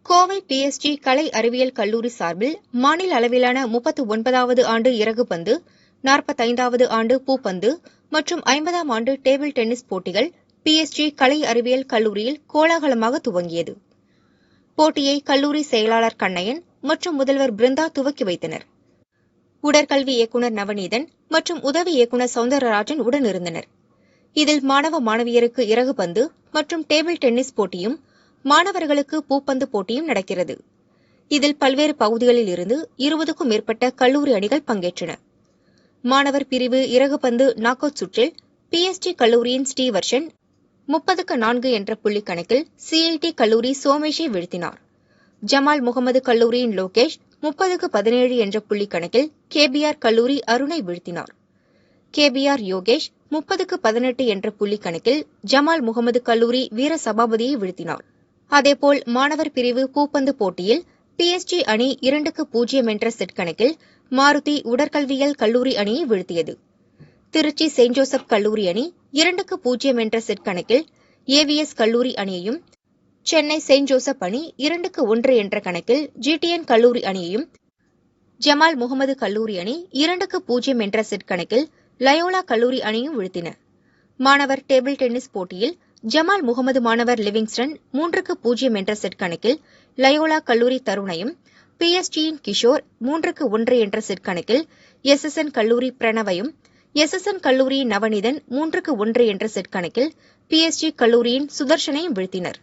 Kovai PSG கலை அறிவியல் கல்லூரி சார்பில் மாநில அளவிலான 39வது ஆண்டு இறகுப்பந்து, 45வது ஆண்டு பூப்பந்து மற்றும் 50ஆம் ஆண்டு டேபிள் டென்னிஸ் போட்டிகள் பிஎஸ்ஜி கலை அறிவியல் கல்லூரியில் கோலாகலமாக துவங்கியது. போட்டியை கல்லூரி செயலாளர் கண்ணையன் மற்றும் முதல்வர் பிருந்தா துவக்கி வைத்தனர். உடற்கல்வி இயக்குநர் நவநீதன் மற்றும் உதவி இயக்குநர் சவுந்தரராஜன் உடனிருந்தனர். இதில் மாணவ மாணவியருக்கு இறகுப்பந்து மற்றும் டேபிள் டென்னிஸ் போட்டியும், மாணவர்களுக்கு பூப்பந்து போட்டியும் நடக்கிறது. இதில் பல்வேறு பகுதிகளில் இருந்து 20க்கும் மேற்பட்ட கல்லூரி அணிகள் பங்கேற்றன. மாணவர் பிரிவு இறகுப்பந்து நாக் அவுட் சுற்றில் பிஎஸ்ஜி கல்லூரியின் ஸ்ரீவர்ஷன் 30-4 என்ற புள்ளி கணக்கில் சிஐடி கல்லூரி சோமேஷை வீழ்த்தினார். ஜமால் முகமது கல்லூரியின் லோகேஷ் 30-17 என்ற புள்ளி கணக்கில் கேபிஆர் கல்லூரி அருணை வீழ்த்தினார். கேபிஆர் யோகேஷ் 30-18 என்ற புள்ளி கணக்கில் ஜமால் முகமது கல்லூரி வீர சபாபதியை வீழ்த்தினார். அதேபோல் மாணவர் பிரிவு பூப்பந்து போட்டியில் பிஎஸ்ஜி அணி 2-0 என்ற செட் கணக்கில் மாருதி உடற்கல்வியியல் கல்லூரி அணியை வீழ்த்தியது. திருச்சி செயின்ட் ஜோசப் கல்லூரி அணி 2-0 என்ற செட் கணக்கில் ஏவிஎஸ் கல்லூரி அணியையும், சென்னை செயின்ட் ஜோசப் அணி 2-1 என்ற கணக்கில் ஜிடிஎன் கல்லூரி அணியையும், ஜமால் முகமது கல்லூரி அணி 2-0 என்ற செட் கணக்கில் லயோலா கல்லூரி அணியும் வீழ்த்தின. மாணவர் டேபிள் டென்னிஸ் போட்டியில் ஜமால் முகமது மாணவர் லிவிங்ஸ்டன் 3-0 என்ற செட் கணக்கில் லயோலா கல்லூரி தருணையும், பிஎஸ்ஜியின் கிஷோர் 3-1 என்ற செட் கணக்கில் எஸ்எஸ்என் கல்லூரி பிரணவையும், எஸ்எஸ்என் கல்லூரியின் நவநீதன் 3-1 என்ற செட் கணக்கில் பிஎஸ்ஜி கல்லூரியின் சுதர்ஷனையும் வீழ்த்தினர்.